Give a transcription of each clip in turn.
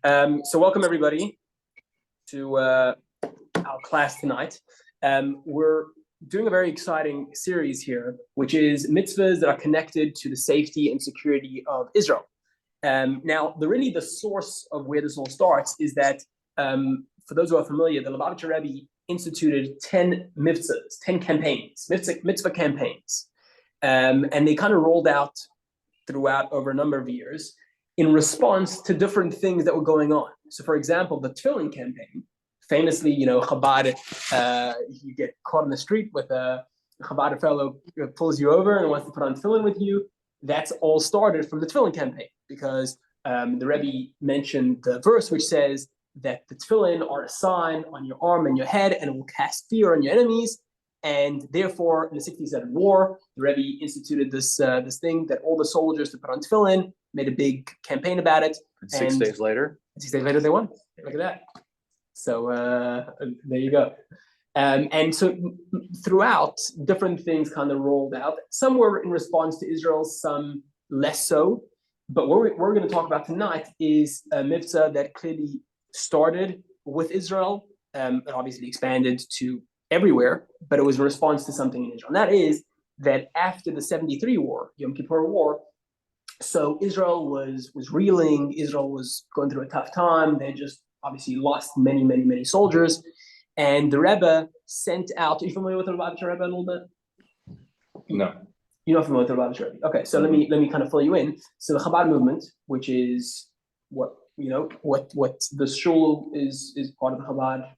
So welcome everybody to our class tonight. We're doing a very exciting series here, which is mitzvahs that are connected to the safety and security of Israel. Now, the source of where this all starts is that, for those who are familiar, the Lubavitcher Rebbe instituted 10 mitzvahs, 10 campaigns, mitzvah campaigns, and they kind of rolled out throughout over a number of years in response to different things that were going on. So, for example, the Tefillin campaign, famously, Chabad, you get caught in the street with a Chabad fellow who pulls you over and wants to put on Tefillin with you. That's all started from the Tefillin campaign because the Rebbe mentioned the verse which says that the Tefillin are a sign on your arm and your head and it will cast fear on your enemies. And therefore, in the 67 war, the Rebbe instituted this thing that all the soldiers to put on Tefillin, made a big campaign about it. And 6 days later? 6 days later, they won. Look at that. So there you go. And so throughout, different things kind of rolled out. Some were in response to Israel, some less so. But what we're going to talk about tonight is a mitzvah that clearly started with Israel, and obviously expanded to everywhere, but it was in response to something in Israel. And that is that after the 73 war, Yom Kippur War, so Israel was reeling, Israel was going through a tough time. They just obviously lost many soldiers. And the Rebbe sent out, are you familiar with the Lubavitcher Rebbe a little bit? No. You're not familiar with the Lubavitcher Rebbe? Okay, so let me kind of fill you in. So the Chabad movement, which is what the shul is part of the Chabad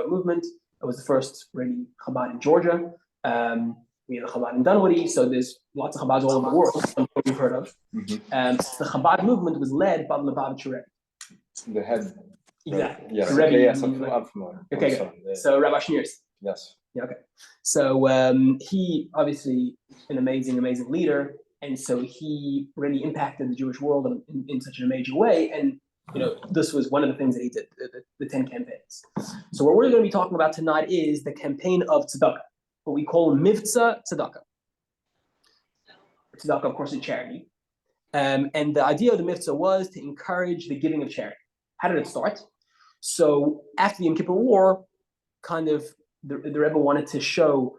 movement. It was the first really Chabad in Georgia. We have a Chabad in Dunwoody, so there's lots of Chabads all over the world, I'm sure you've heard of. Mm-hmm. The Chabad movement was led by the Lubavitcher Rebbe. The head. Exactly. Yes. The Rebbe, yes, I'm familiar. Okay, good. So Rabbi Schneers. Yes. Yeah, okay. So he obviously an amazing leader, and so he really impacted the Jewish world in such a major way. And this was one of the things that he did, the 10 campaigns. So what we're going to be talking about tonight is the campaign of Tzedakah, what we call Mitzvah Tzedakah. Tzedakah, of course, is charity. And the idea of the Mitzvah was to encourage the giving of charity. How did it start? So after the Yom Kippur War, kind of the Rebbe wanted to show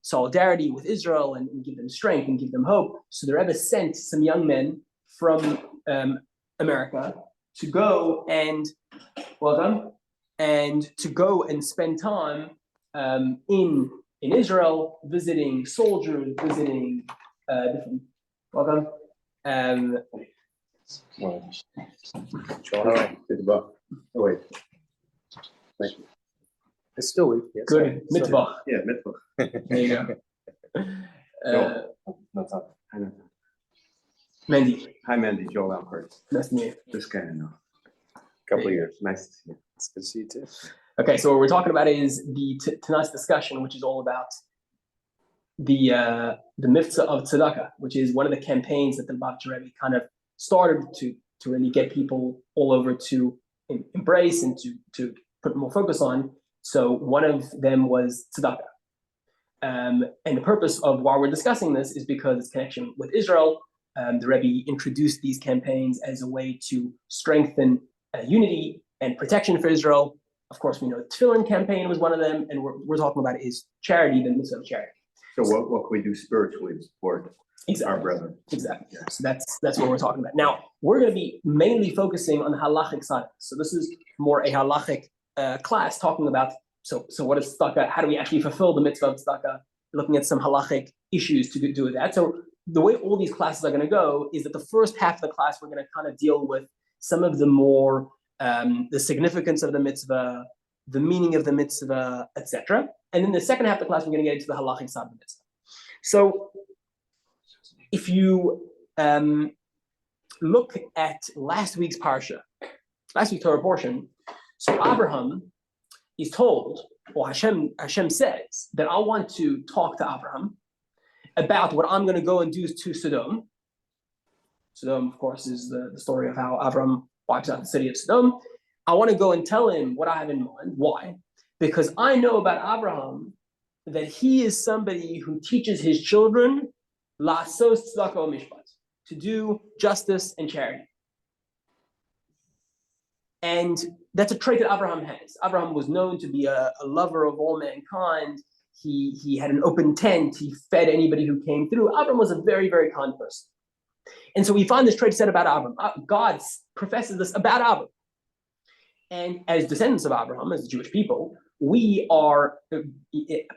solidarity with Israel and give them strength and give them hope. So the Rebbe sent some young men from America to go and spend time in Israel, visiting soldiers, visiting different. Welcome. Wait. Thank you. It's still weak. Yes. Good. Mitzvah. Yeah, Mitzvah. There you go. That's not. Mendy. Hi, Mendy. Joel Alpert. Nice to meet you. Just kind of know. Couple of years. Nice to see you. It's good to see you too. Okay, so what we're talking about is tonight's discussion, which is all about the mitzvah of tzedakah, which is one of the campaigns that the Lubavitcher Rebbe kind of started to really get people all over to embrace and to put more focus on. So one of them was tzedakah. And the purpose of why we're discussing this is because it's connection with Israel. The Rebbe introduced these campaigns as a way to strengthen unity and protection for Israel. Of course, we know the Tefillin campaign was one of them, and we're talking about is charity, the mitzvah of charity. So what can we do spiritually to support our brethren? Exactly. Yeah. So that's what we're talking about. Now, we're going to be mainly focusing on the halachic side. So this is more a halachic class talking about, so what is tzedakah? How do we actually fulfill the mitzvah of tzedakah? Looking at some halachic issues to do with that. So the way all these classes are going to go is that the first half of the class, we're going to kind of deal with some of the more, the significance of the mitzvah, the meaning of the mitzvah, etc. And then the second half of the class, we're going to get into the halachic side of the mitzvah. So if you look at last week's Torah portion, so Abraham is told, or Hashem says, that I want to talk to Abraham about what I'm going to go and do to Sodom. Sodom, of course, is the story of how Abraham wipes out the city of Sodom. I want to go and tell him what I have in mind. Why? Because I know about Abraham that he is somebody who teaches his children la'asos tzedakah mishpat, to do justice and charity. And that's a trait that Abraham has. Abraham was known to be a lover of all mankind. He had an open tent. He fed anybody who came through. Abraham was a very, very kind person. And so we find this trait said about Abraham. God professes this about Abraham. And as descendants of Abraham, as Jewish people, we are,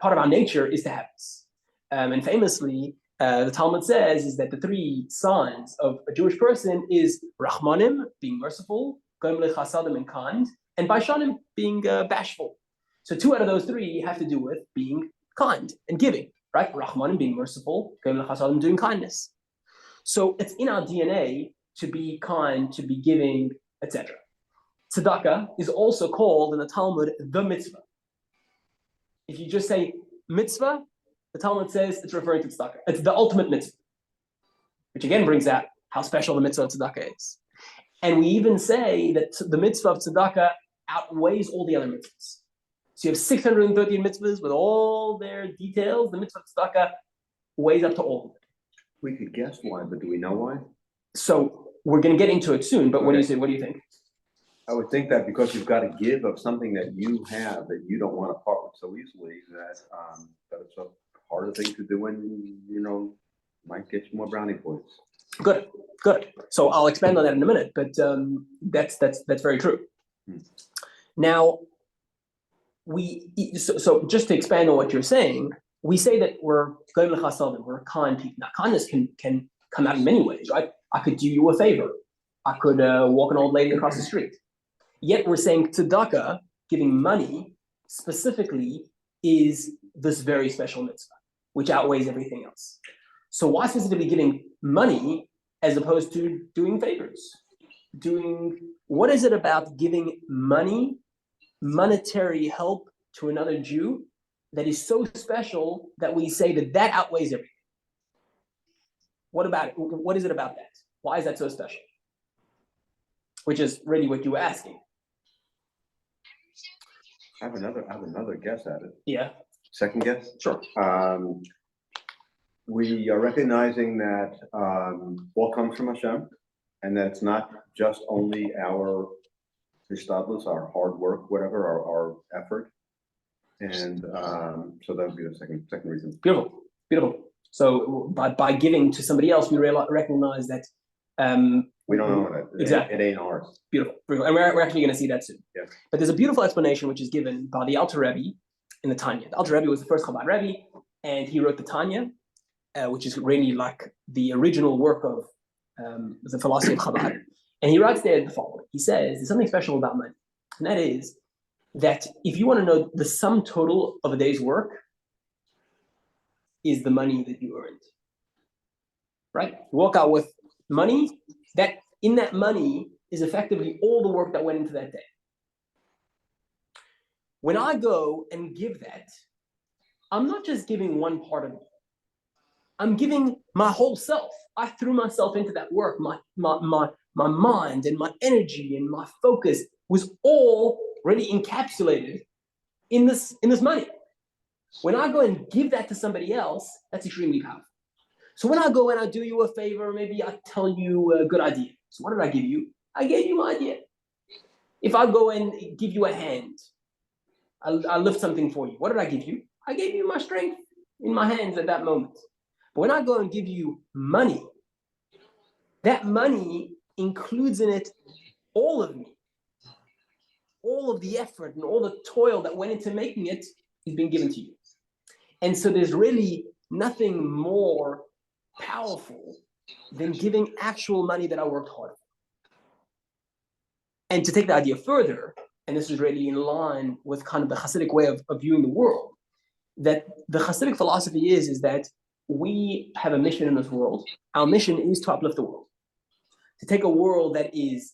part of our nature is to have this. And famously, the Talmud says is that the three signs of a Jewish person is Rahmanim, being merciful, Goyim lechasadim, and kind, and Baishanim, being bashful. So two out of those three have to do with being kind and giving, right? Rahmanim, being merciful, Goyim lechasadim, doing kindness. So it's in our DNA to be kind, to be giving, etc. Tzedakah is also called in the Talmud the mitzvah. If you just say mitzvah, the Talmud says it's referring to tzedakah. It's the ultimate mitzvah, which again brings out how special the mitzvah of tzedakah is. And we even say that the mitzvah of tzedakah outweighs all the other mitzvahs. So you have 613 mitzvahs with all their details. The mitzvah of tzedakah weighs up to all of them. We could guess why, but do we know why? So we're going to get into it soon, but what do you say? What do you think? I would think that because you've got to give of something that you have that you don't want to part with so easily, that it's a harder thing to do, and might get you more brownie points. Good. So I'll expand on that in a minute, but that's very true. Now, so just to expand on what you're saying, we say that we're goyim lechasadim, we're kind people. Now, kindness can come out in many ways, right? I could do you a favor. I could walk an old lady across the street. Yet we're saying tzedakah, giving money, specifically, is this very special mitzvah, which outweighs everything else. So why specifically giving money as opposed to doing favors? What is it about giving money, monetary help to another Jew that is so special that we say that outweighs everything? What about it? What is it about that? Why is that so special? Which is really what you were asking. I have another guess at it. Yeah. Second guess? Sure. We are recognizing that all comes from Hashem, and that it's not just only our hishtadlus, our hard work, whatever, our effort. And so that would be the second reason. Beautiful. So by giving to somebody else, we recognize that we don't own it. Exactly. It ain't ours. Beautiful. And we're actually going to see that soon. Yeah. But there's a beautiful explanation which is given by the Alter Rebbe in the Tanya. The Alter Rebbe was the first Chabad Rebbe, and he wrote the Tanya, which is really like the original work of the philosophy of Chabad. And he writes there the following. He says, there's something special about money. And that is that if you want to know the sum total of a day's work is the money that you earned. Right? You walk out with money, that in that money is effectively all the work that went into that day. When I go and give that, I'm not just giving one part of me. I'm giving my whole self. I threw myself into that work. My mind and my energy and my focus was all already encapsulated in this money. When I go and give that to somebody else, that's extremely powerful. So when I go and I do you a favor, maybe I tell you a good idea. So what did I give you? I gave you my idea. If I go and give you a hand, I lift something for you. What did I give you? I gave you my strength in my hands at that moment. But when I go and give you money, that money includes in it all of me. All of the effort and all the toil that went into making it is being given to you. And so there's really nothing more powerful than giving actual money that I worked hard for. And to take the idea further, and this is really in line with kind of the Hasidic way of viewing the world, that the Hasidic philosophy is that we have a mission in this world. Our mission is to uplift the world, to take a world that is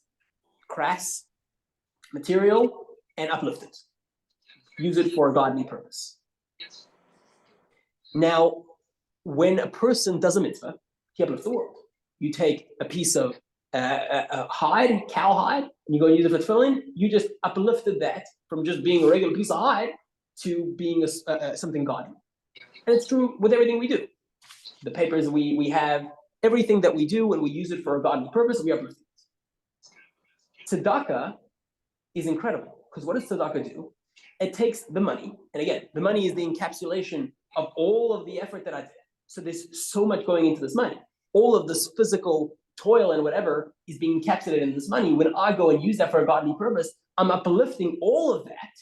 crass, material, and uplift it. Use it for a godly purpose. Now, when a person does a mitzvah, he uplifts the world. You take a piece of hide, cow hide, and you go use it for tefillin, you just uplifted that from just being a regular piece of hide to being something godly. And it's true with everything we do. The papers we have, everything that we do, when we use it for a godly purpose, we uplift it. Tzedakah is incredible. Because what does tzedakah do? It takes the money, and again, the money is the encapsulation of all of the effort that I did. So there's so much going into this money. All of this physical toil and whatever is being encapsulated in this money. When I go and use that for a godly purpose, I'm uplifting all of that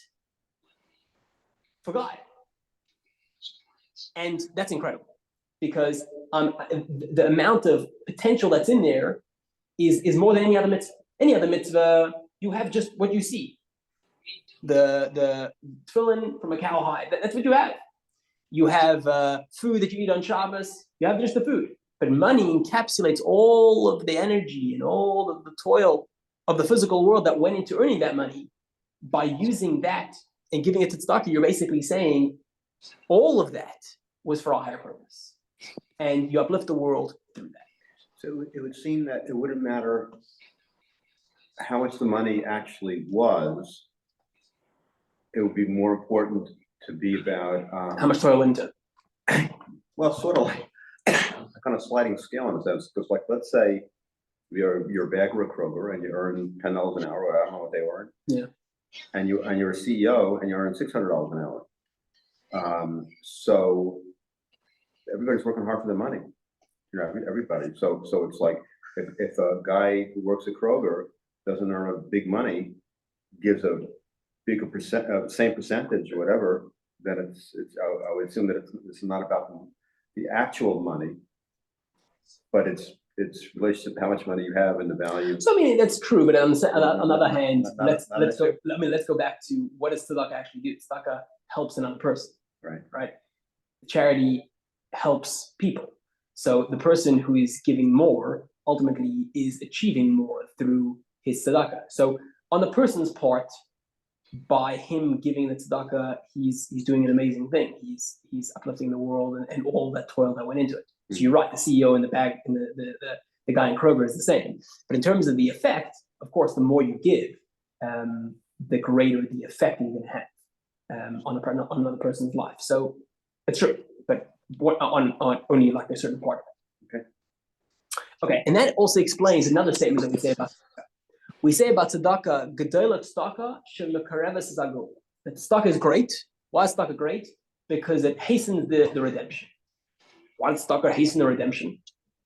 for God. And that's incredible, because the amount of potential that's in there is more than any other mitzvah. Any other mitzvah, you have just what you see. The tefillin from a cow hide, that's what you have. You have food that you eat on Shabbos, you have just the food. But money encapsulates all of the energy and all of the toil of the physical world that went into earning that money. By using that and giving it to tzedakah, you're basically saying all of that was for a higher purpose. And you uplift the world through that. So it would seem that it wouldn't matter how much the money actually was. It would be more important to be about how much toil went into it? Well, sort of like kind of sliding scale in a sense, because like let's say you're a bagger at Kroger and you earn $10 an hour, or I don't know what they earn. Yeah. And you're a CEO and you earn $600 an hour. So everybody's working hard for the money. You know, everybody. So it's like if a guy who works at Kroger doesn't earn a big money, gives a bigger same percentage or whatever, then it's I would assume that it's not about the actual money, but it's relationship to how much money you have and the value. So I mean that's true, but on the other hand, let's go back to what does tzedakah actually do? Tzedakah helps another person. Right. Charity helps people. So the person who is giving more ultimately is achieving more through his tzedakah. So on the person's part, by him giving the tzedakah, he's doing an amazing thing. He's uplifting the world and all that toil that went into it. So you're right, the CEO in the bag and the guy in Kroger is the same. But in terms of the effect, of course, the more you give, the greater the effect you're going to have on another person's life. So it's true, but on only like a certain part of it. Okay, and that also explains another statement that we say about tzedakah. We say about tzedakah, gedolah tzedakah shemekareves zagul. That tzedakah is great. Why is tzedakah great? Because it hastens the redemption. Why does tzedakah hasten the redemption?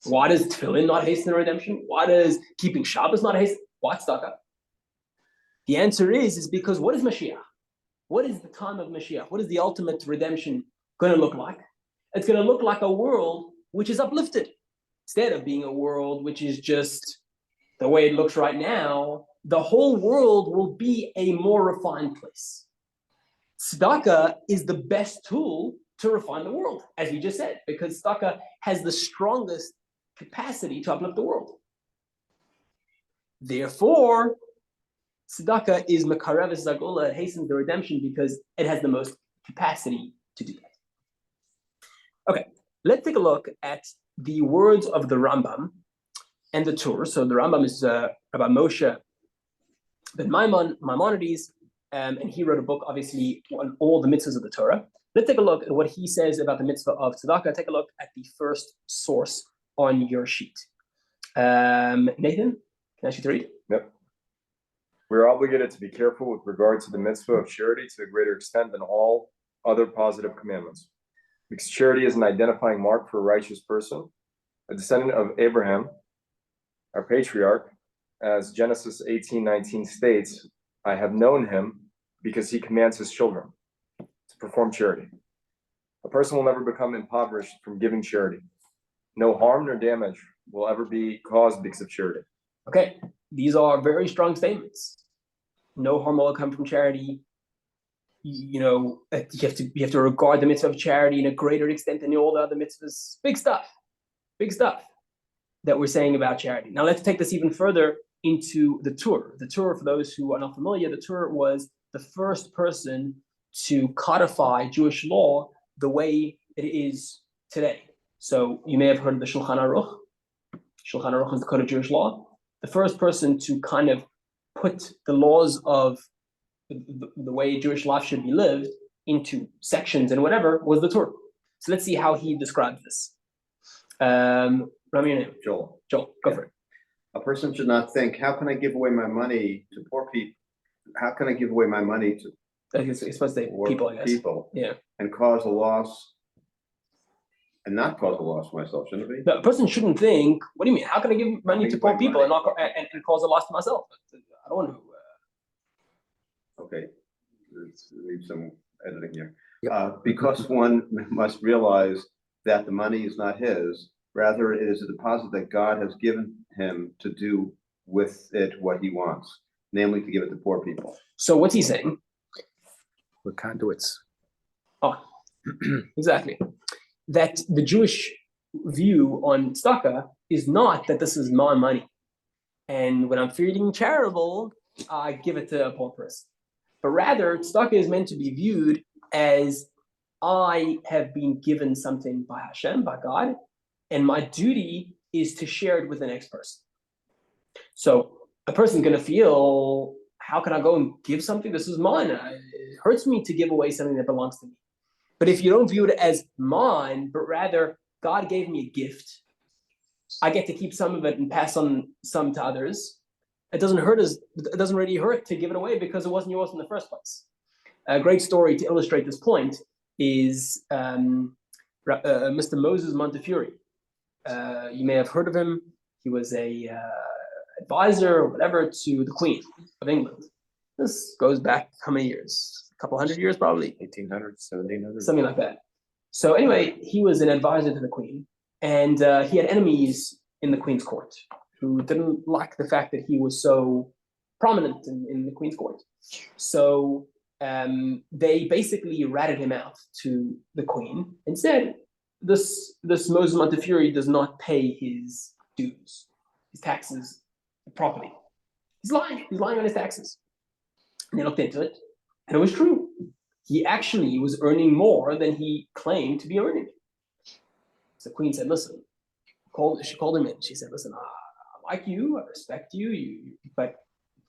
Why does tefillin not hasten the redemption? Why does keeping Shabbos not hasten? Why tzedakah? The answer is because what is Mashiach? What is the time of Mashiach? What is the ultimate redemption going to look like? It's going to look like a world which is uplifted. Instead of being a world which is just the way it looks right now, the whole world will be a more refined place. Tzedakah is the best tool to refine the world, as we just said, because tzedakah has the strongest capacity to uplift the world. Therefore, tzedakah is mekareves zagula, it hastens the redemption because it has the most capacity to do that. Okay, let's take a look at the words of the Rambam and the Torah. So the Rambam is Rabbi Moshe ben Maimonides, and he wrote a book, obviously, on all the mitzvahs of the Torah. Let's take a look at what he says about the mitzvah of tzedakah. Take a look at the first source on your sheet. Nathan, can I ask you to read? Yep. We are obligated to be careful with regard to the mitzvah of charity to a greater extent than all other positive commandments, because charity is an identifying mark for a righteous person, a descendant of Abraham, our patriarch. As Genesis 18:19 states, I have known him because he commands his children to perform charity. A person will never become impoverished from giving charity. No harm nor damage will ever be caused because of charity. Okay, these are very strong statements. No harm will come from charity. You have to regard the mitzvah of charity in a greater extent than all the other mitzvahs. Big stuff that we're saying about charity. Now let's take this even further into the Torah. The Torah, for those who are not familiar, the Torah was the first person to codify Jewish law the way it is today. So you may have heard of the Shulchan Aruch. Shulchan Aruch is the code of Jewish law. The first person to kind of put the laws of the way Jewish life should be lived into sections and whatever was the Torah. So let's see how he describes this. Joel, go for it. A person should not think, how can I give away my money to poor people, how can I give away my money to It's supposed to say poor people, I guess. people Yeah. and cause a loss and not cause a loss for myself, shouldn't it be? The person shouldn't think, what do you mean? How can I give money to Give poor away people money. and cause a loss to myself? I don't want to. Okay, let's leave some editing here. Yep. Because one must realize that the money is not his, rather it is a deposit that God has given him to do with it what he wants, namely to give it to poor people. So what's he saying? We're conduits. Oh, exactly. That the Jewish view on tzedakah is not that this is my money, and when I'm feeling charitable, I give it to a poor person. But rather, tzedakah is meant to be viewed as I have been given something by Hashem, by God, and my duty is to share it with the next person. So a person's going to feel, how can I go and give something? This is mine. It hurts me to give away something that belongs to me. But if you don't view it as mine, but rather God gave me a gift, I get to keep some of it and pass on some to others. It doesn't really hurt to give it away because it wasn't yours in the first place. A great story to illustrate this point is Mr. Moses Montefiore. You may have heard of him. He was a advisor or whatever to the Queen of England. This goes back how many years? A couple hundred years, probably. 1800s, 1700s. Something like that. So anyway, he was an advisor to the Queen, and he had enemies in the Queen's court who didn't like the fact that he was so prominent in the Queen's court. So they basically ratted him out to the Queen and said, this Moses Montefiore does not pay his dues, his taxes properly. He's lying on his taxes. And they looked into it, and it was true. He actually was earning more than he claimed to be earning. So the Queen said, listen, she called him in. She said, listen, I like you, I respect you, but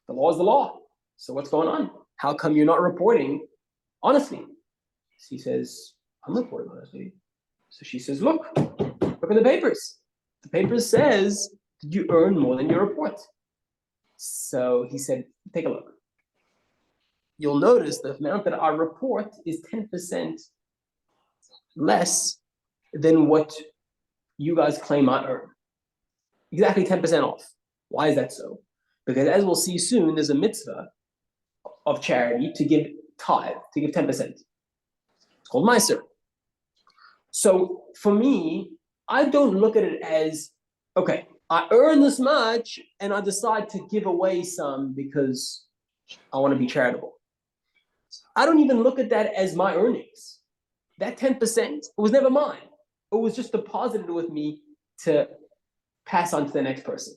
the law is the law. So what's going on? How come you're not reporting honestly? He says, I'm reporting honestly. So she says, look at the papers. The paper says that you earn more than your report. So he said, take a look. You'll notice the amount that I report is 10% less than what you guys claim I earn. Exactly 10% off. Why is that so? Because as we'll see soon, there's a mitzvah of charity to give tithe, to give 10%. It's called Meiser. So for me, I don't look at it as, okay, I earn this much and I decide to give away some because I want to be charitable. I don't even look at that as my earnings. That 10% was never mine. It was just deposited with me to pass on to the next person.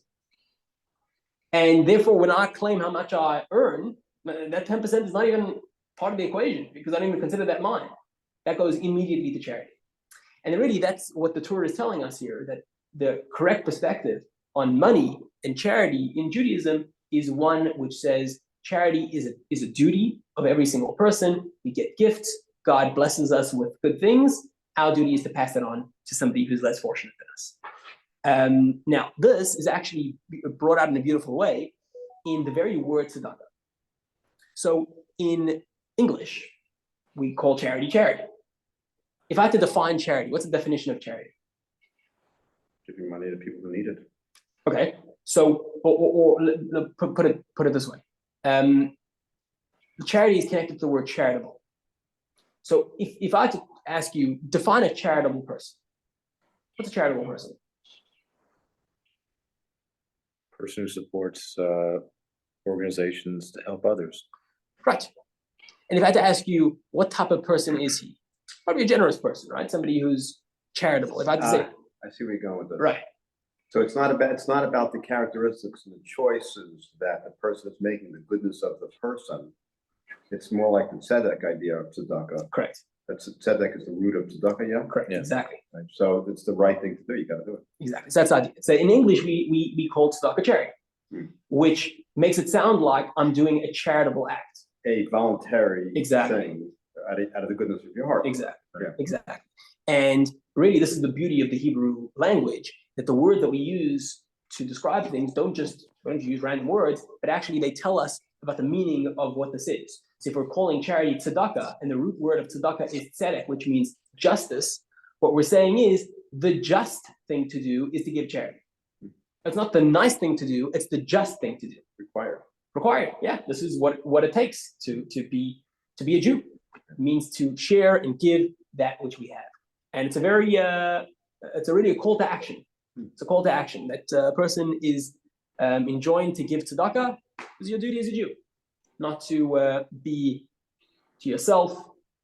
And therefore, when I claim how much I earn, that 10% is not even part of the equation because I don't even consider that mine. That goes immediately to charity. And really, that's what the Torah is telling us here, that the correct perspective on money and charity in Judaism is one which says charity is a duty of every single person. We get gifts. God blesses us with good things. Our duty is to pass it on to somebody who's less fortunate than us. Now, this is actually brought out in a beautiful way in the very word tzedakah. So in English, we call charity charity. If I had to define charity, what's the definition of charity? Giving money to people who need it. Okay, so or put it this way. Charity is connected to the word charitable. So if I had to ask you, define a charitable person. What's a charitable person? Person who supports organizations to help others. Right. And if I had to ask you, what type of person is he? Probably a generous person, right? Somebody who's charitable. If I had to say, I see where you're going with this. right. So it's not about the characteristics and the choices that the person is making, the goodness of the person. It's more like the tzedakah idea of tzedakah. Correct. Tzedakah is the root of tzedakah, yeah? Correct. Yeah. Exactly. Right. So it's the right thing to do. You got to do it. Exactly. So that's the idea. So in English, we call tzedakah charity, which makes it sound like I'm doing a charitable act. A voluntary Exactly. thing out of the goodness of your heart. Exactly. Yeah. Exactly. And really, this is the beauty of the Hebrew language, that the word that we use to describe things don't just use random words, but actually they tell us about the meaning of what this is. So if we're calling charity tzedakah, and the root word of tzedakah is tzedek, which means justice, what we're saying is the just thing to do is to give charity. It's not the nice thing to do, it's the just thing to do. Required. Yeah, this is what it takes to be a Jew. It means to share and give that which we have. And it's a very really a call to action. It's a call to action that a person is enjoined to give tzedakah. Is your duty as a Jew, not to be to yourself,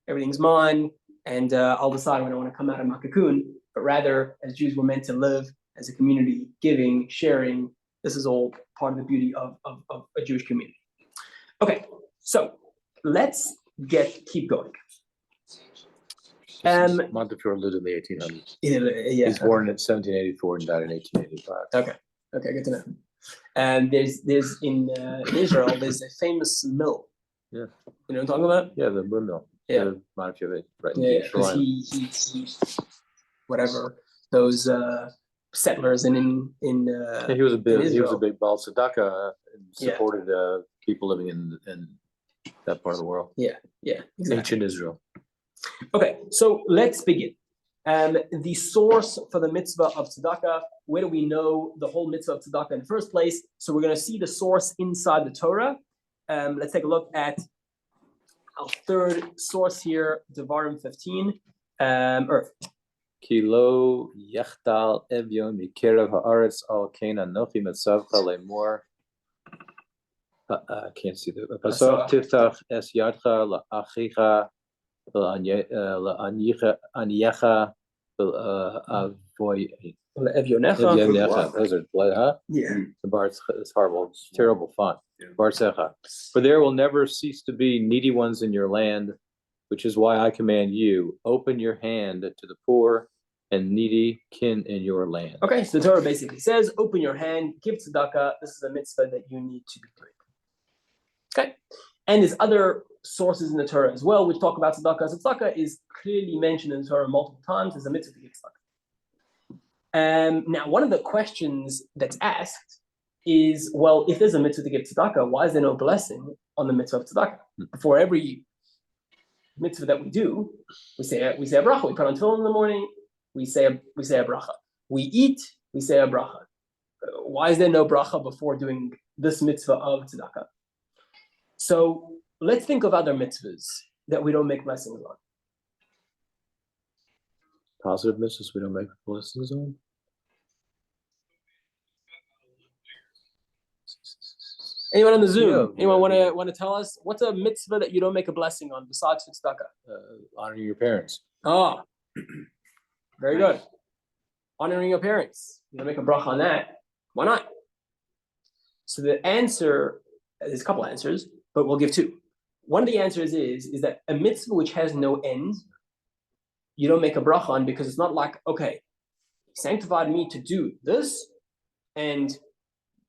everything's mine, and I'll decide when I want to come out of my cocoon, but rather as Jews we're meant to live as a community, giving, sharing. This is all part of the beauty of a Jewish community. Okay, so let's keep going. Montefiore lived in the 1800s. Yeah, He was born in 1784 and died in 1885. Okay, good to know. And there's in Israel, there's a famous mill. Yeah. You know what I'm talking about? Yeah, the windmill. Yeah. The Montefiore, right? Yeah, because he whatever those settlers in he was a big Baal Tzedakah and supported people living in that part of the world. Yeah, exactly. Ancient Israel. Okay, so let's begin. The source for the mitzvah of tzedakah, where do we know the whole mitzvah of tzedakah in the first place? So we're going to see the source inside the Torah. Let's take a look at our third source here, Devarim 15. Ki lo yachtal evyon mikerev haaretz al kain anochi metzavcha lemor. I can't see the pasuk. Tiftach es yadcha la'achicha la'aniyecha avoy. Evyonecha. Those are huh? Yeah. The bar is horrible. It's terrible font. Barsecha. For there will never cease to be needy ones in your land, which is why I command you, open your hand to the poor and needy kin in your land. Okay, so the Torah basically says, open your hand, give tzedakah. This is a mitzvah that you need to be doing. Okay, and there's other sources in the Torah as well which talk about tzedakah. So tzedakah is clearly mentioned in the Torah multiple times as a mitzvah to give tzedakah. Now, one of the questions that's asked is, well, if there's a mitzvah to give tzedakah, why is there no blessing on the mitzvah of tzedakah? Before every mitzvah that we do, we say a bracha. We put on Tefillin in the morning. We say a bracha. We eat. We say a bracha. Why is there no bracha before doing this mitzvah of tzedakah? So let's think of other mitzvahs that we don't make blessings on. Positive mitzvahs we don't make blessings on. Anyone on the Zoom? Anyone want to tell us what's a mitzvah that you don't make a blessing on besides tzedakah? Honoring your parents. Oh, very good. Honoring your parents. You don't make a bracha on that. Why not? So the answer, there's a couple answers, but we'll give two. One of the answers is that a mitzvah which has no end, you don't make a bracha on, because it's not like, okay, he sanctified me to do this, and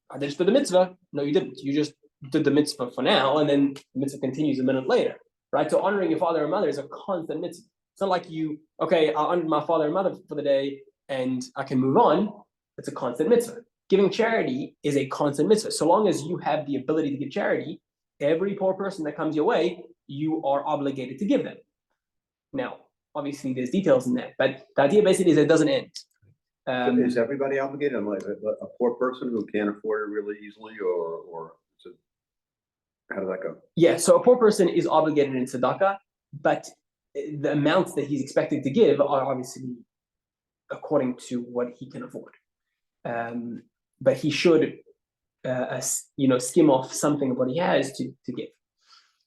I just did the mitzvah. No, you didn't. You just did the mitzvah for now, and then the mitzvah continues a minute later, right? So honoring your father and mother is a constant mitzvah. It's not like I honored my father and mother for the day, and I can move on. It's a constant mitzvah. Giving charity is a constant mitzvah. So long as you have the ability to give charity, every poor person that comes your way, you are obligated to give them. Now, obviously, there's details in that, but the idea basically is it doesn't end. Is everybody obligated? Like a poor person who can't afford it really easily, or how does that go? Yeah, so a poor person is obligated in tzedakah, but the amounts that he's expected to give are obviously according to what he can afford. But he should, skim off something of what he has to give.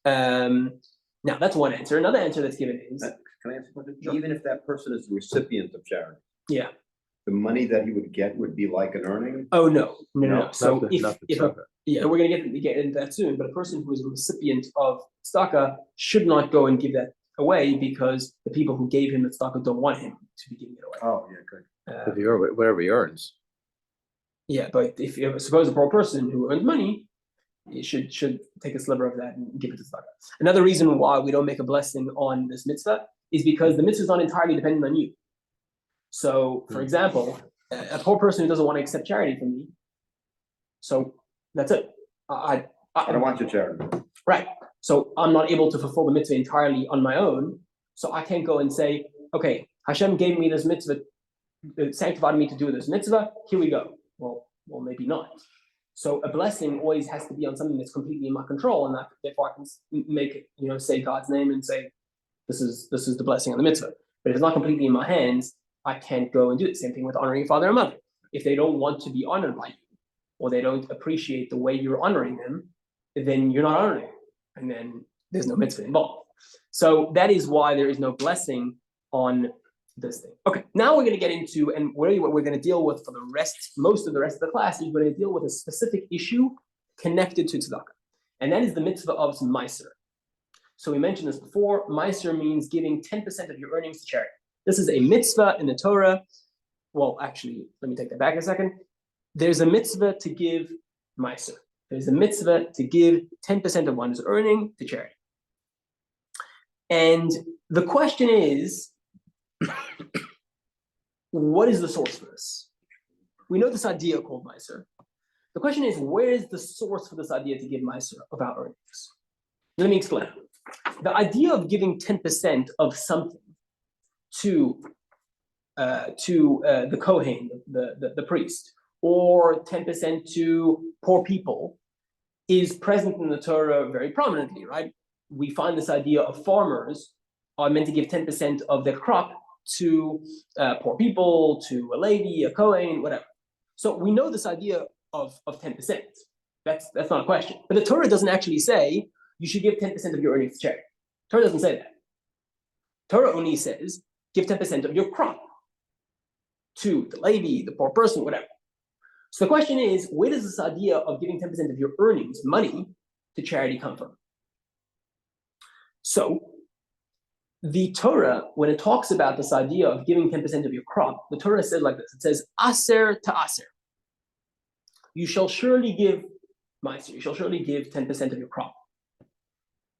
Now, that's one answer. Another answer that's given is... Can I answer something? Sure. Even if that person is the recipient of charity, Yeah. the money that he would get would be like an earning? Oh, no. So we're going to get into that soon, but a person who is a recipient of tzedakah should not go and give that away, because the people who gave him the tzedakah don't want him to be giving it away. Oh, yeah, good. Whatever he earns. Yeah, but if you suppose a poor person who earns money, you should take a sliver of that and give it to tzedakah. Another reason why we don't make a blessing on this mitzvah is because the mitzvah is not entirely dependent on you. So, for example, a poor person who doesn't want to accept charity from me, so that's it. I don't want your charity. Right. So I'm not able to fulfill the mitzvah entirely on my own. So I can't go and say, okay, Hashem gave me this mitzvah, sanctified me to do this mitzvah. Here we go. Well, maybe not. So a blessing always has to be on something that's completely in my control, and therefore I can make it, say God's name and say, this is the blessing on the mitzvah. But if it's not completely in my hands, I can't go and do it. Same thing with honoring your father and mother. If they don't want to be honored by you, or they don't appreciate the way you're honoring them, then you're not honoring them. And then there's no mitzvah involved. So that is why there is no blessing on this thing. Okay, now we're going to get into, and really what we're going to deal with for most of the rest of the class, is we're going to deal with a specific issue connected to tzedakah. And that is the mitzvah of meiser. So we mentioned this before. Meiser means giving 10% of your earnings to charity. This is a mitzvah in the Torah. Well, actually, let me take that back a second. There's a mitzvah to give meiser. There's a mitzvah to give 10% of one's earning to charity. And the question is, what is the source for this? We know this idea called meiser. The question is, where is the source for this idea to give meiser of our earnings? Let me explain. The idea of giving 10% of something to the Kohen, the priest, or 10% to poor people, is present in the Torah very prominently, right? We find this idea of farmers are meant to give 10% of their crop to poor people, to a lady, a Kohen, whatever. So we know this idea of 10%. That's not a question. But the Torah doesn't actually say you should give 10% of your earnings to charity. Torah doesn't say that. Torah only says give 10% of your crop to the lady, the poor person, whatever. So the question is, where does this idea of giving 10% of your earnings, money, to charity come from? So the Torah, when it talks about this idea of giving 10% of your crop, the Torah says like this. It says, aser to aser. You shall surely give meiser. You shall surely give 10% of your crop.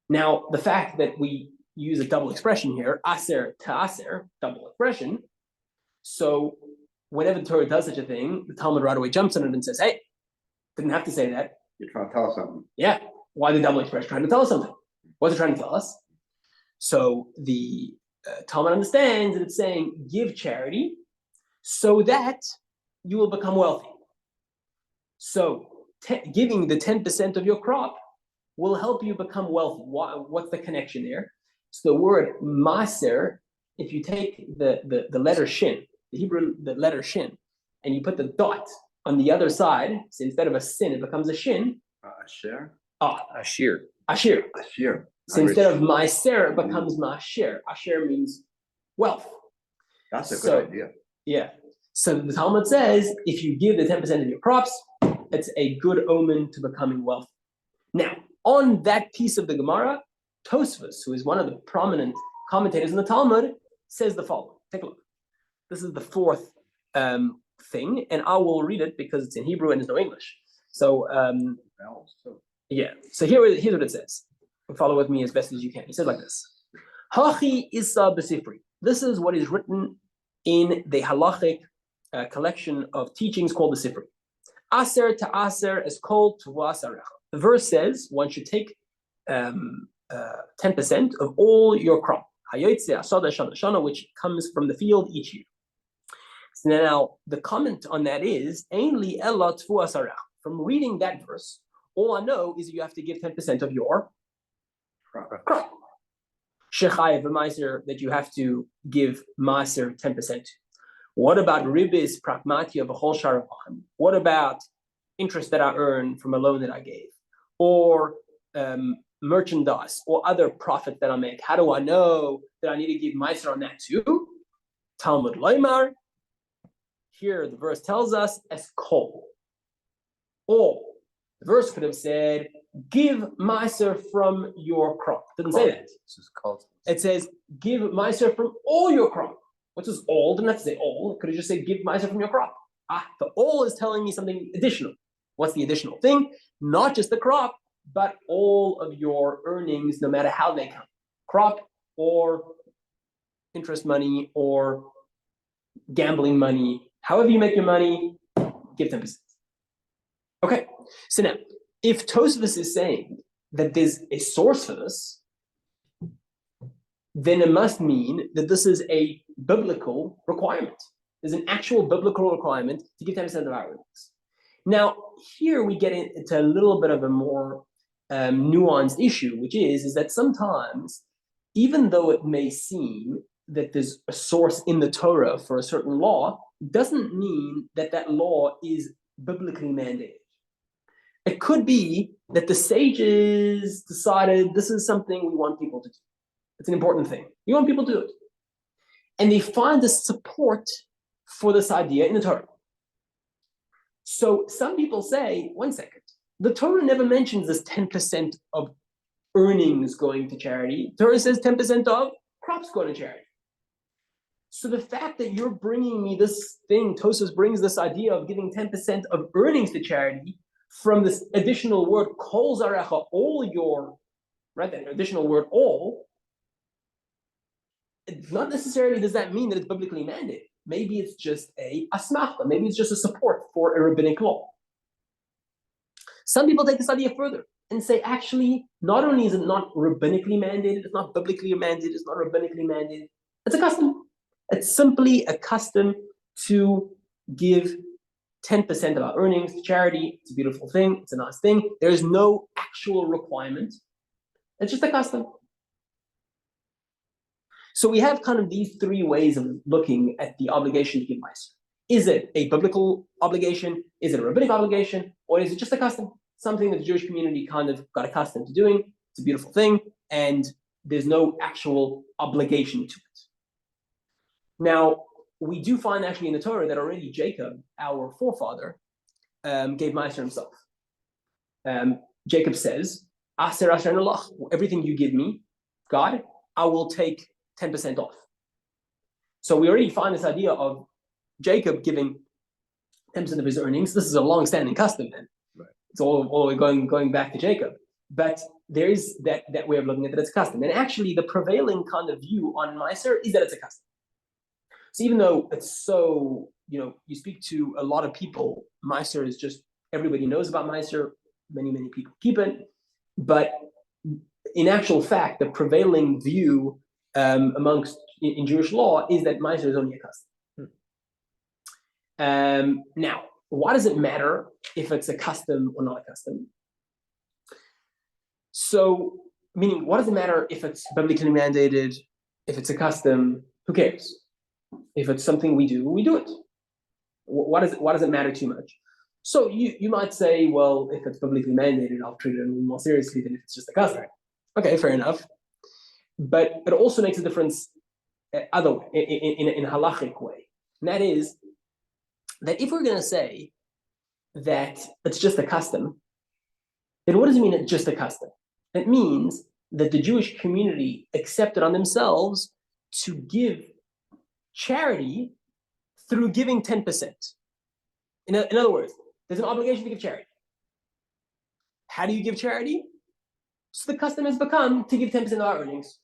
Now, the fact that we use a double expression here, aser to aser, double expression. So whenever the Torah does such a thing, the Talmud right away jumps on it and says, hey, didn't have to say that. You're trying to tell us something. Yeah. Why the double expression? Trying to tell us something. What's it trying to tell us? So the Talmud understands that it's saying, give charity so that you will become wealthy. So giving the 10% of your crop will help you become wealthy. What's the connection there? So the word maser, if you take the letter shin, the Hebrew, the letter shin, and you put the dot on the other side, so instead of a sin, it becomes a shin. Asher? Ashir. Ashir. Asher. So instead of meiser, it becomes masher. Asher means wealth. That's a good idea. Yeah. So the Talmud says, if you give the 10% of your crops, it's a good omen to becoming wealthy. Now, on that piece of the Gemara, Tosfos, who is one of the prominent commentators in the Talmud, says the following. Take a look. This is the fourth thing, and I will read it because it's in Hebrew and there's no English. So, yeah. So here's what it says. Follow with me as best as you can. He says like this. Hachi Isa B'Sifri. This is what is written in the halachic collection of teachings called the Sifri. Aser to aser is called to asarecha. The verse says one should take 10% of all your crop, which comes from the field each year. So now the comment on that is, from reading that verse, all I know is you have to give 10% of your crop. Shechayev meiser, that you have to give meiser 10%. What about ribis pragmatia v'chol shar v'chem? What about interest that I earn from a loan that I gave, or merchandise, or other profit that I make? How do I know that I need to give meiser on that too? Talmud loymar. Here the verse tells us as kol. Or the verse could have said, give meiser from your crop. It doesn't say that. It says, give meiser from all your crop. What does all? Didn't have to say all. It could have just said, give meiser from your crop. The all is telling me something additional. What's the additional thing? Not just the crop, but all of your earnings, no matter how they come. Crop or interest money or gambling money. However you make your money, give 10%. Okay, so now, if Tosfos is saying that there's a source for this, then it must mean that this is a biblical requirement. There's an actual biblical requirement to give 10% of our earnings. Now, here we get into a little bit of a more nuanced issue, which is that sometimes, even though it may seem that there's a source in the Torah for a certain law, doesn't mean that that law is biblically mandated. It could be that the sages decided this is something we want people to do. It's an important thing. We want people to do it. And they find the support for this idea in the Torah. So some people say, one second, the Torah never mentions this 10% of earnings going to charity. The Torah says 10% of crops going to charity. So the fact that you're bringing me this thing, Tosfos brings this idea of giving 10% of earnings to charity from this additional word, kol zarecha, all your, right, that additional word, all, not necessarily does that mean that it's biblically mandated. Maybe it's just a asmachta, maybe it's just a support for a rabbinic law. Some people take this idea further and say, actually, not only is it not rabbinically mandated, it's not biblically mandated, it's not rabbinically mandated, it's a custom. It's simply a custom to give 10% of our earnings to charity. It's a beautiful thing, it's a nice thing. There is no actual requirement. It's just a custom. So we have kind of these three ways of looking at the obligation to give Meiser. Is it a biblical obligation? Is it a rabbinic obligation? Or is it just a custom? Something that the Jewish community kind of got accustomed to doing. It's a beautiful thing, and there's no actual obligation to it. Now, we do find actually in the Torah that already Jacob, our forefather, gave Meiser himself. Jacob says, Aser Asher Nalach, everything you give me, God, I will take 10% off. So we already find this idea of Jacob giving 10% of his earnings. This is a long-standing custom then. Right. It's all the way going back to Jacob. But there is that way of looking at it, that it's a custom. And actually the prevailing kind of view on Meiser is that it's a custom. So even though it's so, you speak to a lot of people, Meiser is just, everybody knows about Meiser, many people keep it. But in actual fact, the prevailing view in Jewish law is that Meiser is only a custom. Now, why does it matter if it's a custom or not a custom? So, meaning, what does it matter if it's biblically mandated, if it's a custom? Who cares? If it's something we do it. Why does it matter too much? So you might say, well, if it's biblically mandated, I'll treat it a little more seriously than if it's just a custom. Okay, fair enough. But it also makes a difference other way, in a halachic way. And that is that if we're going to say that it's just a custom, then what does it mean it's just a custom? It means that the Jewish community accepted on themselves to give charity through giving 10%. In other words, there's an obligation to give charity. How do you give charity? So the custom has become to give 10% of our earnings.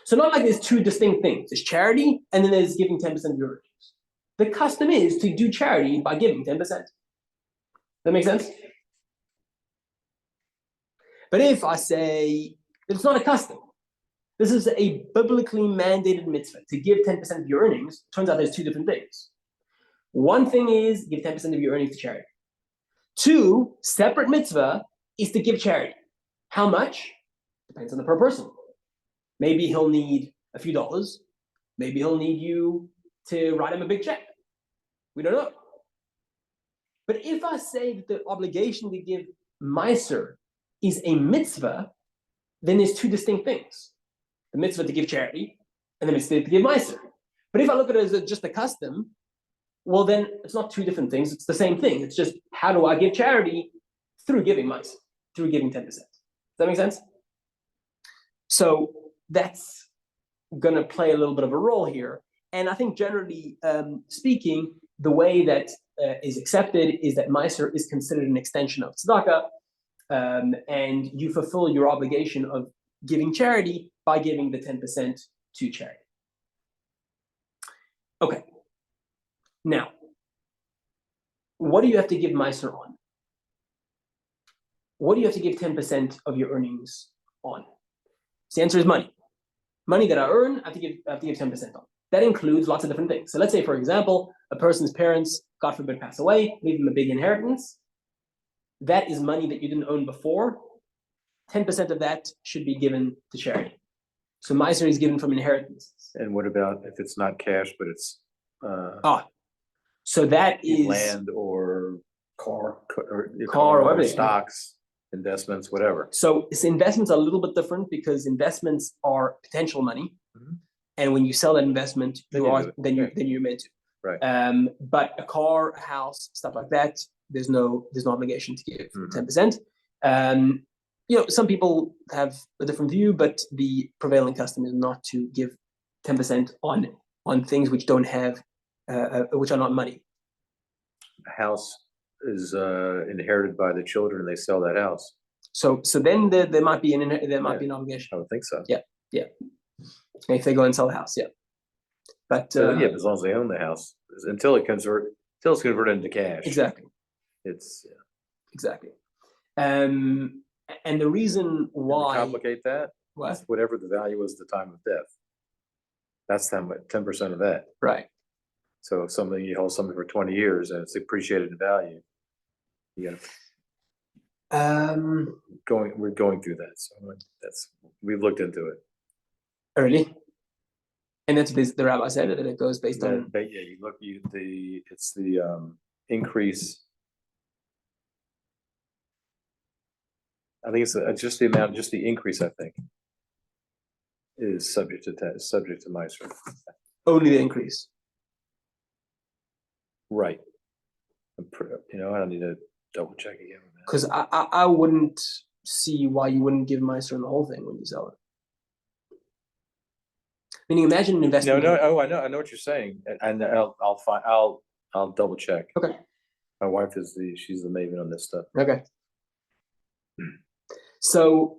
So not like there's two distinct things. There's charity, and then there's giving 10% of your earnings. The custom is to do charity by giving 10%. That makes sense? But if I say it's not a custom, this is a biblically mandated mitzvah to give 10% of your earnings, turns out there's two different things. One thing is give 10% of your earnings to charity. Two, separate mitzvah is to give charity. How much? Depends on the per person. Maybe he'll need a few dollars. Maybe he'll need you to write him a big check. We don't know. But if I say that the obligation to give Meiser is a mitzvah, then there's two distinct things. The mitzvah to give charity, and the mitzvah to give Meiser. But if I look at it as just a custom, well then it's not two different things, it's the same thing. It's just, how do I give charity? Through giving Meiser, through giving 10%. Does that make sense? So that's going to play a little bit of a role here. And I think generally speaking, the way that is accepted is that Meiser is considered an extension of Tzedakah, and you fulfill your obligation of giving charity by giving the 10% to charity. Okay. Now, what do you have to give Meiser on? what do you have to give 10% of your earnings on? So the answer is money. Money that I earn, I have to give 10% on. That includes lots of different things. So let's say, for example, a person's parents, God forbid, pass away, leave them a big inheritance. That is money that you didn't own before. 10% of that should be given to charity. So Meiser is given from inheritance. And what about if it's not cash, but it's so that is land or Car. Car or everything. stocks, investments, whatever. So investments are a little bit different because investments are potential money, and when you sell that investment, Then you're meant to. Right. But a car, a house, stuff like that, there's no obligation to give 10%. Some people have a different view, but the prevailing custom is not to give 10% on things which don't have which are not money. A house is inherited by the children, and they sell that house. So then there might be an obligation. I would think so. Yeah. If they go and sell the house, yeah. But But as long as they own the house, until it's converted into cash. exactly. It's Exactly. And the reason why complicate that. what? Whatever the value is at the time of death. That's 10% of that. Right. So if you hold something for 20 years and it's appreciated in value, you got we're going through that. So we've looked into it. Early. And that's the rabbi said that it goes based on. But yeah, it's the increase. I think it's just the amount, just the increase, I think, is subject to Meiser. Only the increase. Right. I don't need to double check again. Because I wouldn't see why you wouldn't give Meiser on the whole thing when you sell it. Meaning, imagine an investment. No. Oh, I know what you're saying, and I'll double check. Okay. My wife she's the maven on this stuff. Okay. So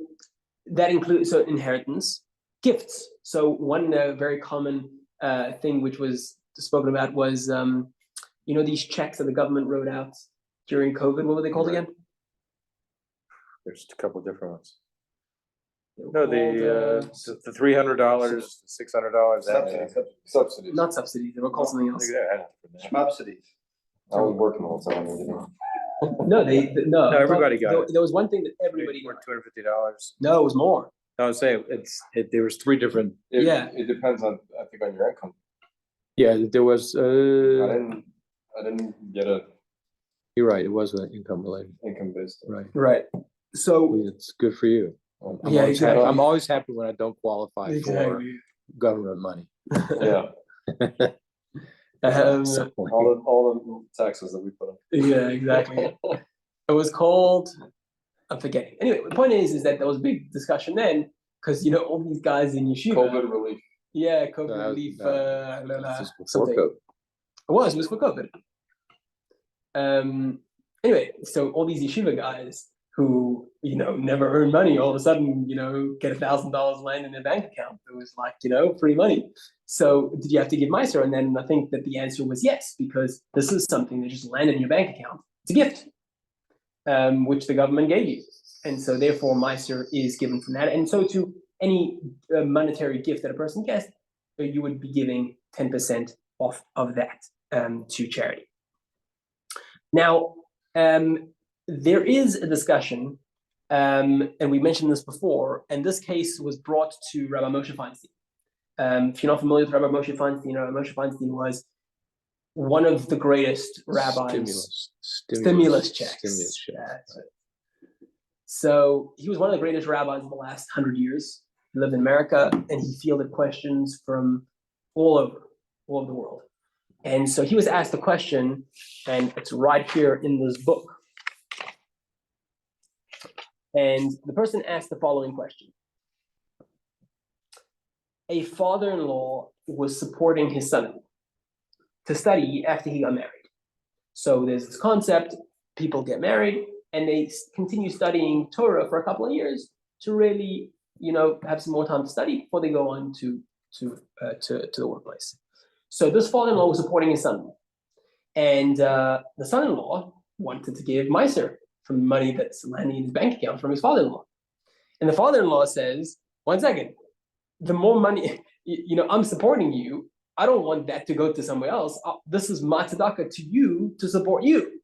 that includes inheritance, gifts. So one very common thing which was spoken about was these checks that the government wrote out during COVID. What were they called again? There's a couple of different ones. No, the $300, $600. Subsidies. Not subsidies. They were called something else. Schmubsidies. I was working the whole time. No, no. Everybody got it. There was one thing that everybody got. $250. No, it was more. No, I'm saying there was three different. It depends on your income. Yeah, there was. I didn't get a You're right. It was income related. income based. Right. So It's good for you. exactly. I'm always happy when I don't qualify for government money. Yeah. So, All the taxes that we put on. Yeah, exactly. It was called. I'm forgetting. Anyway, the point is that there was a big discussion then because all these guys in yeshiva. COVID relief. Yeah, COVID relief. this is before Something. COVID. It was for COVID. Anyway, so all these yeshiva guys who never earn money, all of a sudden get $1,000 land in their bank account. It was like free money. So did you have to give Meiser? And then I think that the answer was yes, because this is something that just landed in your bank account. It's a gift, which the government gave you, and so therefore Meiser is given from that. And so to any monetary gift that a person gets, you would be giving 10% off of that to charity. Now, there is a discussion, and we mentioned this before, and this case was brought to Rabbi Moshe Feinstein. If you're not familiar with Rabbi Moshe Feinstein, Rabbi Moshe Feinstein was one of the greatest rabbis. Stimulus checks. So he was one of the greatest rabbis of the last 100 years. He lived in America, and he fielded questions from all over the world. And so he was asked a question, and it's right here in this book. And the person asked the following question. A father-in-law was supporting his son to study after he got married. So there's this concept, people get married, and they continue studying Torah for a couple of years to really, have some more time to study before they go on to the workplace. So this father-in-law was supporting his son, and the son-in-law wanted to give Meiser from money that's landing in his bank account from his father-in-law. And the father-in-law says, one second, the more money, I'm supporting you. I don't want that to go to somewhere else. This is my tzedakah to you to support you.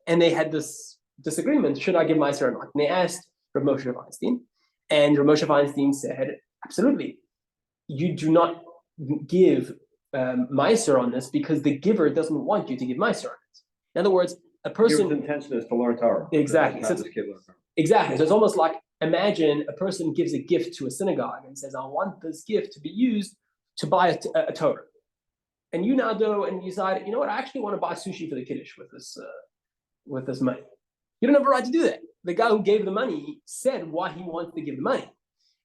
And they had this disagreement. Should I give Meiser or not? And they asked Rav Moshe Feinstein. And Rav Moshe Feinstein said, absolutely. You do not give Meiser on this because the giver doesn't want you to give Meiser on it. In other words, a person... Giver's intention is to learn Torah. Exactly. Not just kid learn Torah. Exactly. So it's almost like, imagine a person gives a gift to a synagogue and says, I want this gift to be used to buy a Torah. And you now go and you decide, you know what, I actually want to buy sushi for the Kiddush with this money. You don't have a right to do that. The guy who gave the money said why he wants to give the money.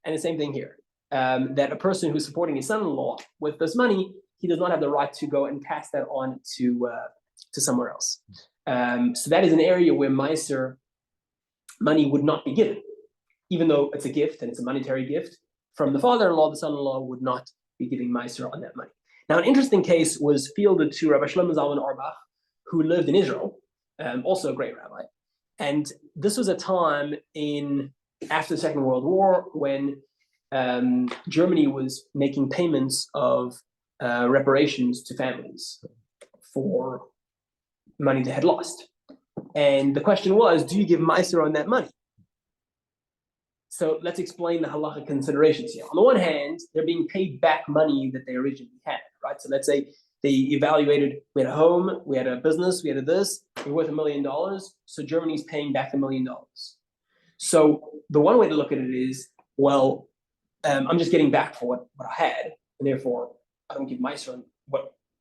And the same thing here, that a person who's supporting his son-in-law with this money, he does not have the right to go and pass that on to somewhere else. So that is an area where Meiser money would not be given. Even though it's a gift and it's a monetary gift, from the father-in-law, the son-in-law would not be giving Meiser on that money. Now, an interesting case was fielded to Rabbi Shlomo Zalman Auerbach, who lived in Israel, also a great rabbi. And this was a time after the Second World War when Germany was making payments of reparations to families for money they had lost. And the question was, do you give Meiser on that money? So let's explain the halacha considerations here. On the one hand, they're being paid back money that they originally had, right? So let's say they evaluated, we had a home, we had a business, we had this, we're worth $1 million. So Germany's paying back $1 million. So the one way to look at it is, well, I'm just getting back for what I had, and therefore I don't give Meiser on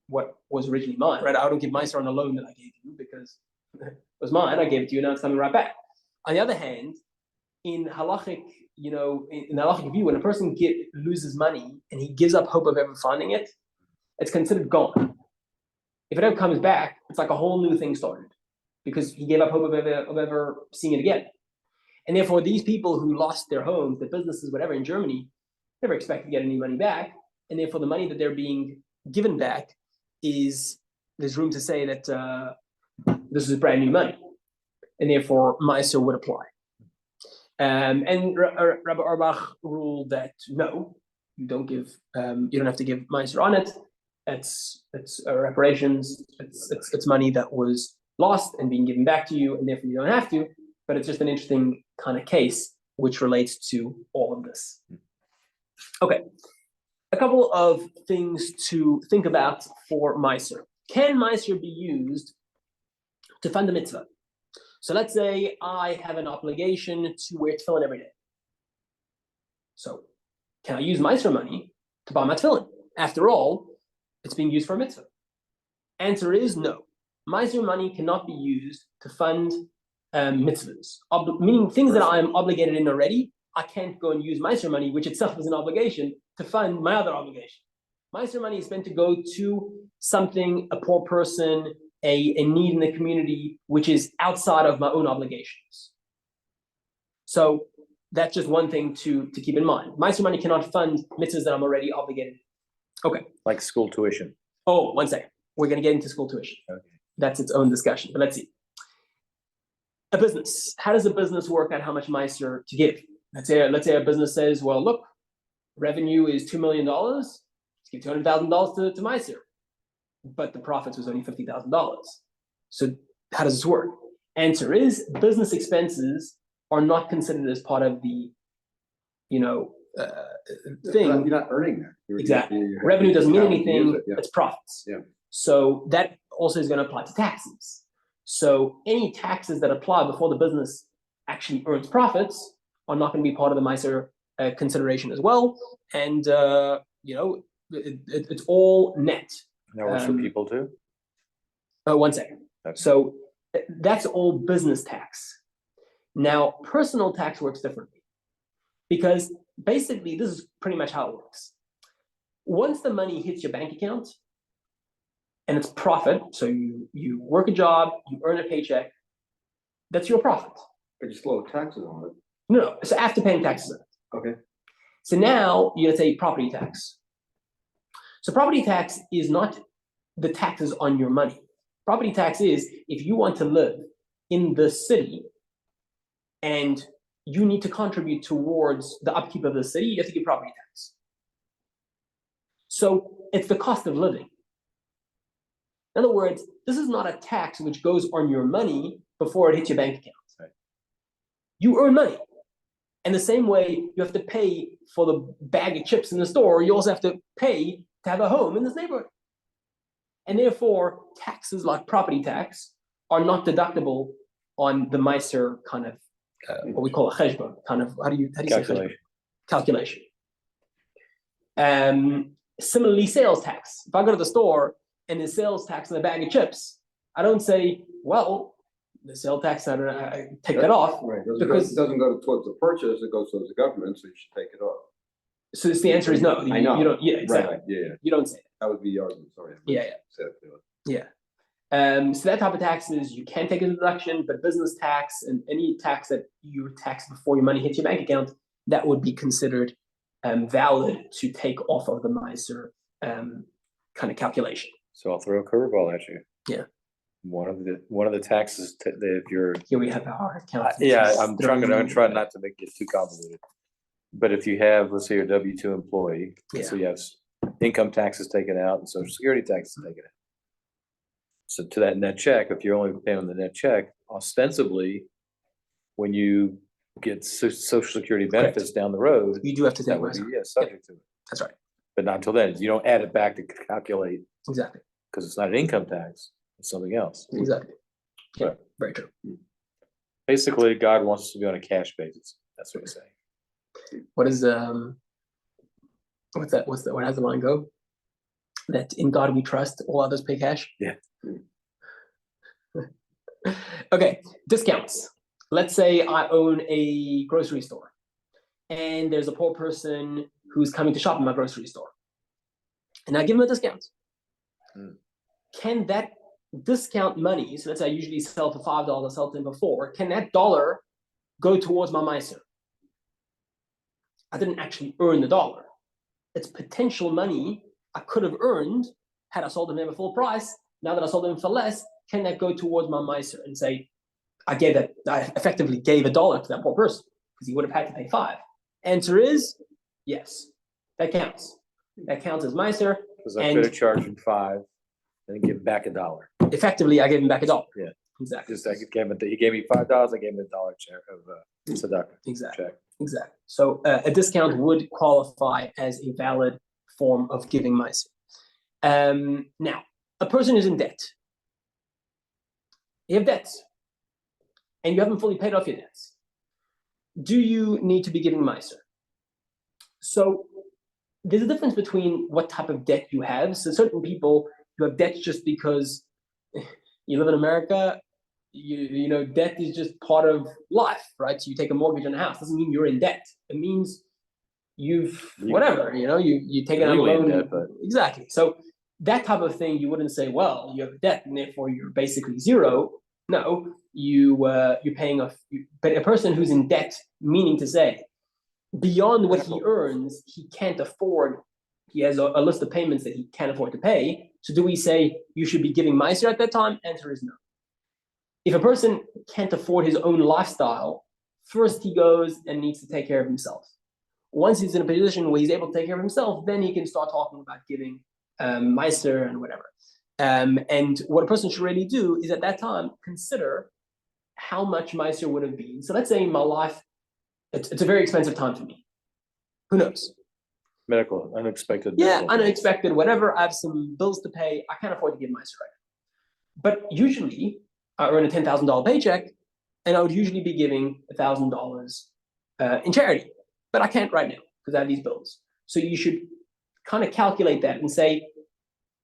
what was originally mine, right? I don't give Meiser on the loan that I gave you because it was mine. I gave it to you, now it's coming right back. On the other hand, in halachic, in the halachic view, when a person loses money and he gives up hope of ever finding it, it's considered gone. If it ever comes back, it's like a whole new thing started because he gave up hope of ever seeing it again. And therefore, these people who lost their homes, their businesses, whatever, in Germany, never expect to get any money back. And therefore, the money that they're being given back there's room to say that this is brand new money. And therefore, Meiser would apply. And Rabbi Auerbach ruled that no, you don't have to give Meiser on it. It's reparations. It's money that was lost and being given back to you, and therefore you don't have to. But it's just an interesting kind of case which relates to all of this. Okay, a couple of things to think about for Meiser. Can Meiser be used to fund a mitzvah? So let's say I have an obligation to wear tefillin every day. So can I use Meiser money to buy my tefillin? After all, it's being used for a mitzvah. Answer is no. Meiser money cannot be used to fund mitzvahs, meaning things that I am obligated in already. I can't go and use Meiser money, which itself is an obligation, to fund my other obligation. Meiser money is meant to go to something, a poor person, a need in the community, which is outside of my own obligations. So that's just one thing to keep in mind. Meiser money cannot fund mitzvahs that I'm already obligated. Okay. Like school tuition. Oh, one second. We're going to get into school tuition. Okay. That's its own discussion, but let's see. A business. How does a business work out how much Meiser to give? Let's say a business says, well, look, revenue is $2 million. Let's give $200,000 to Meiser. But the profits was only $50,000. So how does this work? Answer is business expenses are not considered as part of the, thing. You're not earning that. Exactly. Revenue doesn't mean anything. Yeah. It's profits. Yeah. So that also is going to apply to taxes. So any taxes that apply before the business actually earns profits are not going to be part of the Meiser consideration as well. And, it's all net. That works for people too? One second. Okay. So that's all business tax. Now, personal tax works differently because basically this is pretty much how it works. Once the money hits your bank account and it's profit, so you work a job, you earn a paycheck, that's your profit. But you still owe taxes on it. No, so after paying taxes on it. Okay. So now you're going to say property tax. So property tax is not the taxes on your money. Property tax is if you want to live in the city and you need to contribute towards the upkeep of the city, you have to give property tax. So it's the cost of living. In other words, this is not a tax which goes on your money before it hits your bank account. Right. You earn money. And the same way you have to pay for the bag of chips in the store, you also have to pay to have a home in this neighborhood. And therefore, taxes like property tax are not deductible on the Meiser kind of what we call a cheshbon, kind of, how do you say cheshbon? Calculation. Similarly, sales tax. If I go to the store and there's sales tax on a bag of chips, I don't say, well, the sales tax, I take that off. Right, because it doesn't go towards the purchase, it goes towards the government, so you should take it off. So the answer is no. I know. You don't, yeah, exactly. Right, yeah. You don't say that. That would be the argument, sorry. Yeah. Yeah. So that type of taxes you can take as a deduction, but business tax and any tax that you tax before your money hits your bank account, that would be considered valid to take off of the Meiser kind of calculation. So I'll throw a curveball at you. Yeah. One of the taxes that if you're Here we have our account. yeah, I'm trying not to make it too convoluted. But if you have, let's say, your W-2 employee, so you have income taxes taken out and social security taxes taken out. So to that net check, if you're only paying on the net check, ostensibly, when you get social security benefits down the road, You do have to take that would be Meiser. subject to it. That's right. But not until then. You don't add it back to calculate Exactly. because it's not an income tax; it's something else. Exactly. Yeah. Right. Very true. Basically, God wants us to be on a cash basis. That's what he's saying. What is what's that? What has the line go? That in God we trust, all others pay cash. Yeah. Okay, discounts. Let's say I own a grocery store and there's a poor person who's coming to shop in my grocery store and I give them a discount. Can that discount money, so let's say I usually sell for $5, I sell to them for $4, can that dollar go towards my Meiser? I didn't actually earn the dollar. It's potential money I could have earned had I sold them at full price. Now that I sold them for less, can that go towards my Meiser and say, I effectively gave $1 to that poor person because he would have had to pay $5. Answer is yes, that counts. That counts as Meiser. Because I could have charged him $5 and then give him back $1. Effectively, I gave him back $1. Yeah, exactly. Just he gave me $5. I gave him $1 check of tzedakah. Exactly. Check. Exactly. So a discount would qualify as a valid form of giving Meiser. Now, a person who's in debt. You have debts, and you haven't fully paid off your debts. Do you need to be giving Meiser? So there's a difference between what type of debt you have. So certain people, you have debts just because you live in America. You know, debt is just part of life, right? So you take a mortgage on a house. Doesn't mean you're in debt. It means you've whatever, you take out a loan. Debt, but... Exactly. So that type of thing, you wouldn't say, well, you have debt and therefore you're basically zero. No, you're paying off. But a person who's in debt, meaning to say, beyond what he earns, he can't afford. He has a list of payments that he can't afford to pay. So do we say you should be giving Meiser at that time? Answer is no. If a person can't afford his own lifestyle, first he goes and needs to take care of himself. Once he's in a position where he's able to take care of himself, then he can start talking about giving Meiser and whatever. And what a person should really do is at that time consider how much Meiser would have been. So let's say in my life, it's a very expensive time for me. Who knows? Medical, unexpected. Yeah, unexpected, whatever. I have some bills to pay. I can't afford to give Meiser right now. But usually, I earn a $10,000 paycheck, and I would usually be giving $1,000 in charity. But I can't right now because I have these bills. So you should kind of calculate that and say,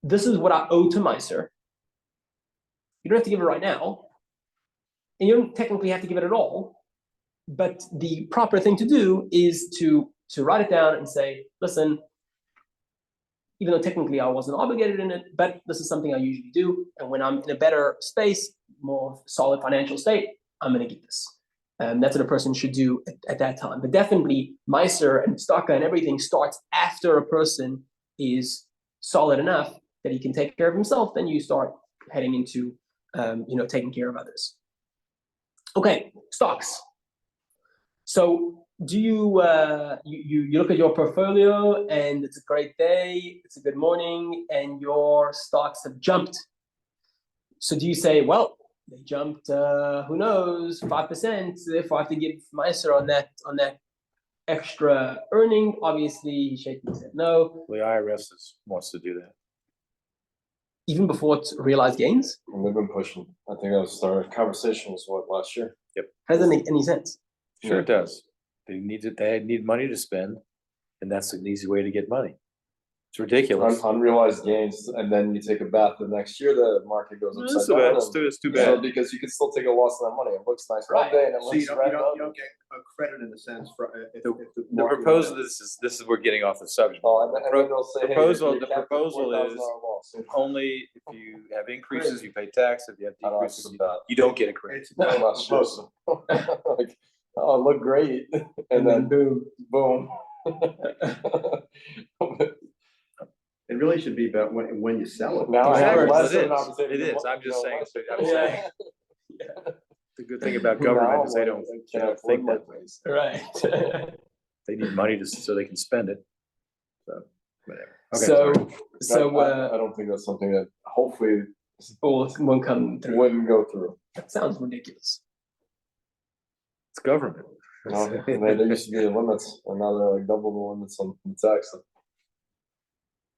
this is what I owe to Meiser. You don't have to give it right now. And you don't technically have to give it at all. But the proper thing to do is to write it down and say, listen, even though technically I wasn't obligated in it, but this is something I usually do. And when I'm in a better space, more solid financial state, I'm going to give this. That's what a person should do at that time. But definitely, Meiser and tzedakah and everything starts after a person is solid enough that he can take care of himself. Then you start heading into, taking care of others. Okay, stocks. So do you, you look at your portfolio and it's a great day, it's a good morning, and your stocks have jumped. So do you say, well, they jumped, who knows, 5%, therefore I have to give Meiser on that extra earning? Obviously, shaking said no. The IRS wants to do that. Even before it's realized gains? And they've been pushing. I think that was our conversation was last year? How does that make any sense? Sure it does. They need money to spend, and that's an easy way to get money. It's ridiculous. Unrealized gains, and then you take a bath the next year, the market goes upside down. It's too So bad. because you can still take a loss on that money. It looks nice Right. one day and it So you looks red. don't get a credit in a sense for if The market proposal, goes this is we're getting off the subject. Oh, and then they'll say, hey, Proposal- you the capped at proposal $4,000 is- loss. Only if you have increases, you pay tax. If you have I don't decreases, know about you don't get a credit. It's that. I'm not sure. Like, oh, look great, and then boom. boom. It really should be about when you sell it. Now I have Exactly. less It of is. an opportunity. It is. to- I'm just you know, saying. less- I'm saying. The good thing about government is they don't think that way. Right. They need money so they can spend it. So, whatever. Okay, So, sorry. so, I don't think that's something that hopefully won't come through. wouldn't go through. That sounds ridiculous. It's government. You know, there used to be limits, and now they're like double the limits on the tax.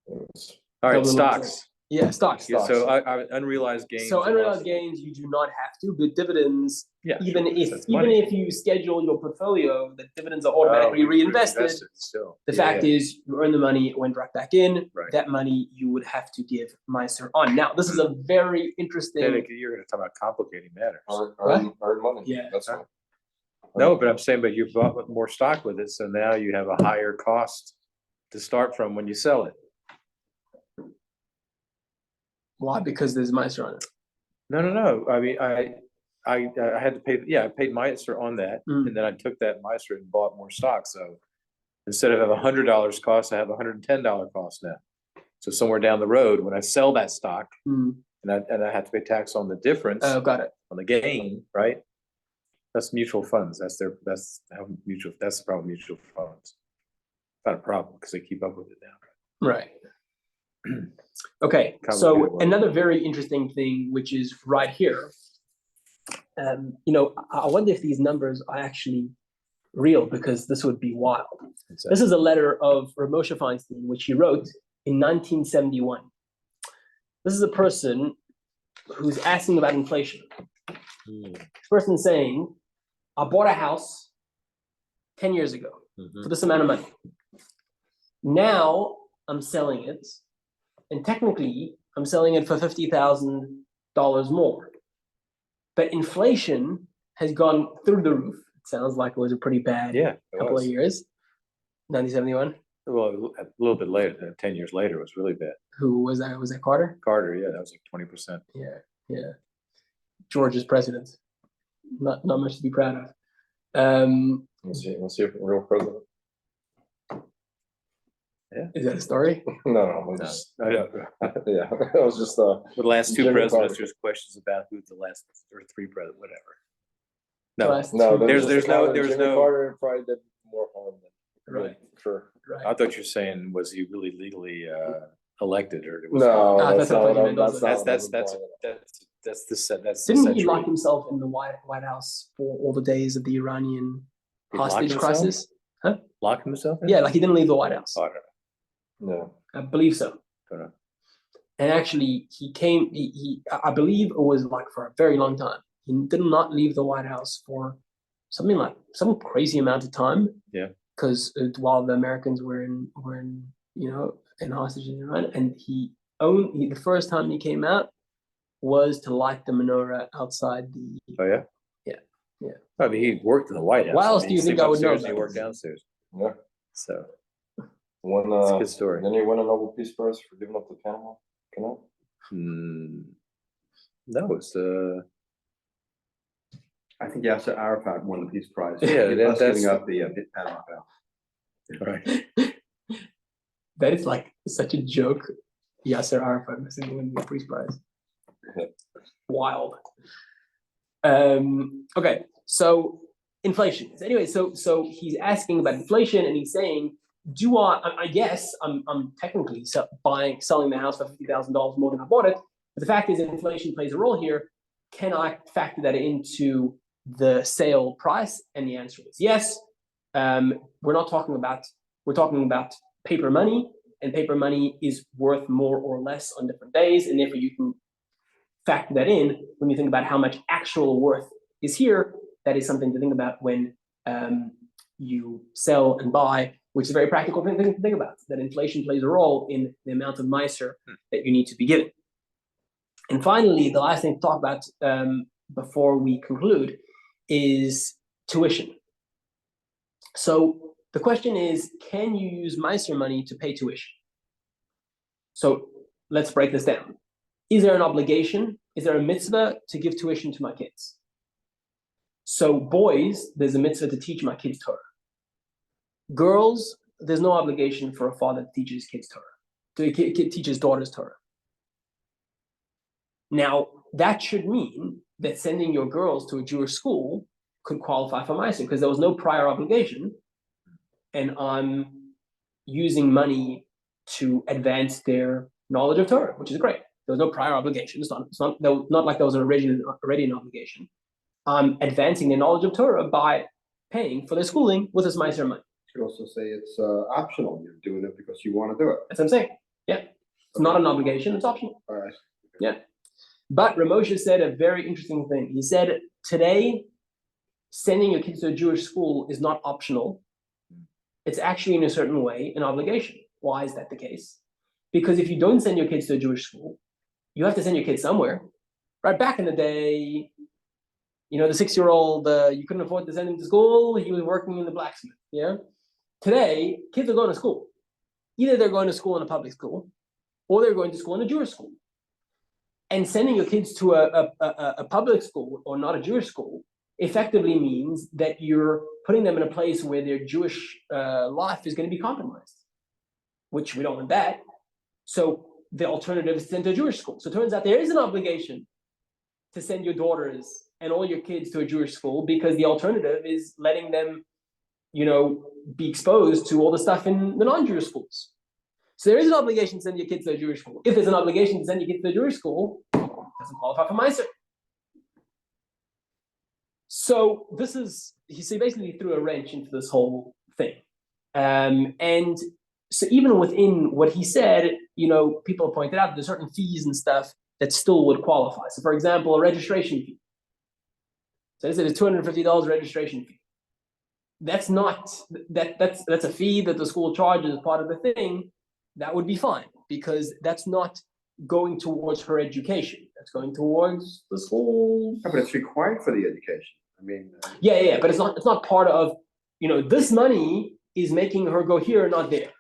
Anyways. All right, Double the stocks. Yeah, stocks. Yeah, so unrealized gains. So and unrealized losses. gains, you do not have to, but dividends, Yeah, even sure, if that's money. you schedule your portfolio, the dividends are automatically reinvested. Still. The fact is, you earn the money, it went right back in. Right. That money you would have to give Meiser on. Now, this is a very interesting. You're going to talk about complicating matters. Earn money. Yeah. That's right. No, but I'm saying, but you bought more stock with it, so now you have a higher cost to start from when you sell it. Why? Because there's Meiser on it. No. I mean, I had to pay. Yeah, I paid Meiser on that, Mm. and then I took that Meiser and bought more stock. So instead of have $100 cost, I have $110 cost now. So somewhere down the road, when I sell that stock, Mm. and I have to pay tax on the difference Oh, got it. on the gain, right? That's mutual funds. That's the problem. Mutual funds. Not a problem because they keep up with it now. Right. Okay, Complicated so one. another very interesting thing, which is right here. I wonder if these numbers are actually real, because this would be wild. This is a letter of Moshe Feinstein, which he wrote in 1971. This is a person who's asking about inflation. This person saying, I bought a house 10 years ago for this amount of money. Now I'm selling it, and technically I'm selling it for $50,000 more. But inflation has gone through the roof. It sounds like it was a pretty bad couple of years. 1971. Well, a little bit later, 10 years later, it was really bad. Who was that? Was that Carter? Carter, yeah, that was like 20%. Yeah. George's president. Not much to be proud of. Let's see if a real president. Is that a story? No. Yeah, it was just The last two Jimmy presidents, Carter. there's questions about who the last or three presidents, whatever. The No, last no. two- there's no- Jimmy Carter probably did more harm than Right. for. Right. I thought you were saying, was he really legally elected or? was No, Ah, that's that's not not what you what meant I'm. also. That's That's the Didn't he century. lock himself in the White House for all the days of the Iranian He locked hostage himself? crisis? Lock himself in? Yeah, like he didn't leave the White House. Oh, I don't know. No. I believe so. Don't know. And actually, I believe it was like for a very long time. He did not leave the White House for something like some crazy amount of time. Yeah. Because while the Americans were in hostage in Iran, and the first time he came out was to light the menorah outside the. Oh, yeah? Yeah. I mean, he worked in the White House. Why else I mean, do you he think slept I would know upstairs and He about worked this? downstairs. Yeah. So One. it's a good story. Then he won a Nobel Peace Prize for giving up the Panama Canal. No, it's I think Yasser Arafat won the Peace Prize. Yeah, Us that's- giving up the Panama Canal. right. That is like such a joke. Yasser Arafat missing winning the Peace Prize. Yeah. Wild. Okay, so inflation. Anyway, so he's asking about inflation, and he's saying, do I guess I'm technically selling the house for $50,000 more than I bought it, but the fact is that inflation plays a role here. Can I factor that into the sale price? And the answer is yes. We're talking about paper money, and paper money is worth more or less on different days, and therefore you can factor that in when you think about how much actual worth is here. That is something to think about when you sell and buy, which is a very practical thing to think about, that inflation plays a role in the amount of meiser that you need to be given. And finally, the last thing to talk about before we conclude is tuition. So the question is, can you use meiser money to pay tuition? So let's break this down. Is there an obligation? Is there a mitzvah to give tuition to my kids? So boys, there's a mitzvah to teach my kids Torah. Girls, there's no obligation for a father to teach his kids Torah, to teach his daughters Torah. Now, that should mean that sending your girls to a Jewish school could qualify for meiser because there was no prior obligation, and I'm using money to advance their knowledge of Torah, which is great. There was no prior obligation. It's not like there was already an obligation. I'm advancing their knowledge of Torah by paying for their schooling with this meiser money. You could also say it's optional. You're doing it because you want to do it. That's what I'm saying. Yeah. It's not an obligation, it's optional. All right. Yeah. But Ramosha said a very interesting thing. He said, today, sending your kids to a Jewish school is not optional. It's actually, in a certain way, an obligation. Why is that the case? Because if you don't send your kids to a Jewish school, you have to send your kids somewhere. Right back in the day, the 6-year-old, you couldn't afford to send him to school. He was working in the blacksmith. Yeah. Today, kids are going to school. Either they're going to school in a public school, or they're going to school in a Jewish school. And sending your kids to a public school or not a Jewish school effectively means that you're putting them in a place where their Jewish life is going to be compromised, which we don't want that. So the alternative is to send to a Jewish school. So it turns out there is an obligation to send your daughters and all your kids to a Jewish school, because the alternative is letting them, be exposed to all the stuff in the non-Jewish schools. So there is an obligation to send your kids to a Jewish school. If there's an obligation to send your kids to a Jewish school, it doesn't qualify for meiser. So he basically threw a wrench into this whole thing. And so even within what he said, people pointed out there's certain fees and stuff that still would qualify. So for example, a registration fee. So they said a $250 registration fee. That's a fee that the school charges as part of the thing. That would be fine, because that's not going towards her education. That's going towards the school. Yeah, but it's required for the education. I mean, yeah, but it's not part of, this money is making her go here and not there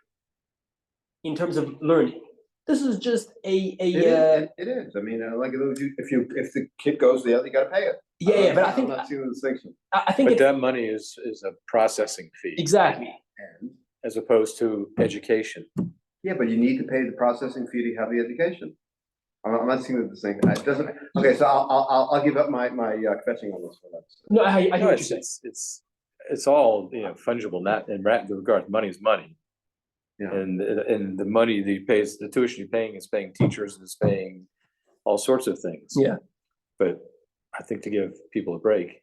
in terms of learning. This is just it is. I mean, if the kid goes there, you got to pay it. Yeah, but I think I'm not seeing the distinction. I think But that money is a processing fee. Exactly. And As opposed to education. yeah, but you need to pay the processing fee to have the education. I'm not seeing the distinction. It doesn't. Okay, so I'll give up my fetching on this one. No, I hear No, what you're saying. it's all in regard to money is money. Yeah. And the money that he pays, the tuition you're paying is paying teachers and is paying all sorts of things. Yeah. But I think to give people a break,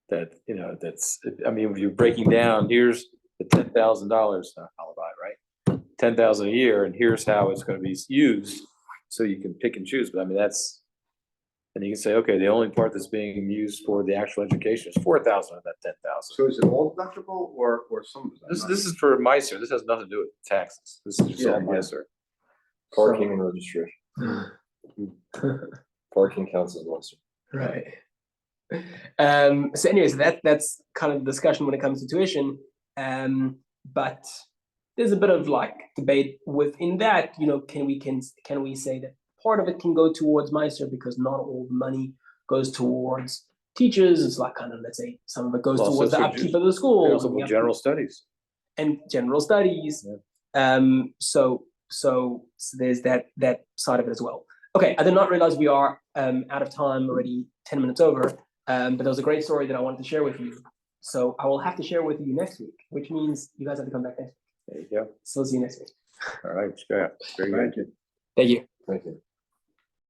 if you're breaking down, here's the $10,000 alibi, right? $10,000 a year, and here's how it's going to be used, so you can pick and choose. But and you can say, okay, the only part that's being used for the actual education is $4,000 of that $10,000. So is it all deductible or some of that? This is for meiser. This has nothing to do with taxes. This is just all meiser. Parking and registration. Parking counts as meiser. Right. So anyways, that's kind of the discussion when it comes to tuition. But there's a bit of debate within that. Can we say that part of it can go towards meiser because not all the money goes towards teachers? It's let's say some of it goes towards the upkeep of the school. Also general studies. And general studies. Yeah. So there's that side of it as well. Okay, I did not realize we are out of time already, 10 minutes over. But there was a great story that I wanted to share with you. So I will have to share with you next week, which means you guys have to come back next week. There you go. So see you next week. All right, Scott. Very good. Thank you. Thank you.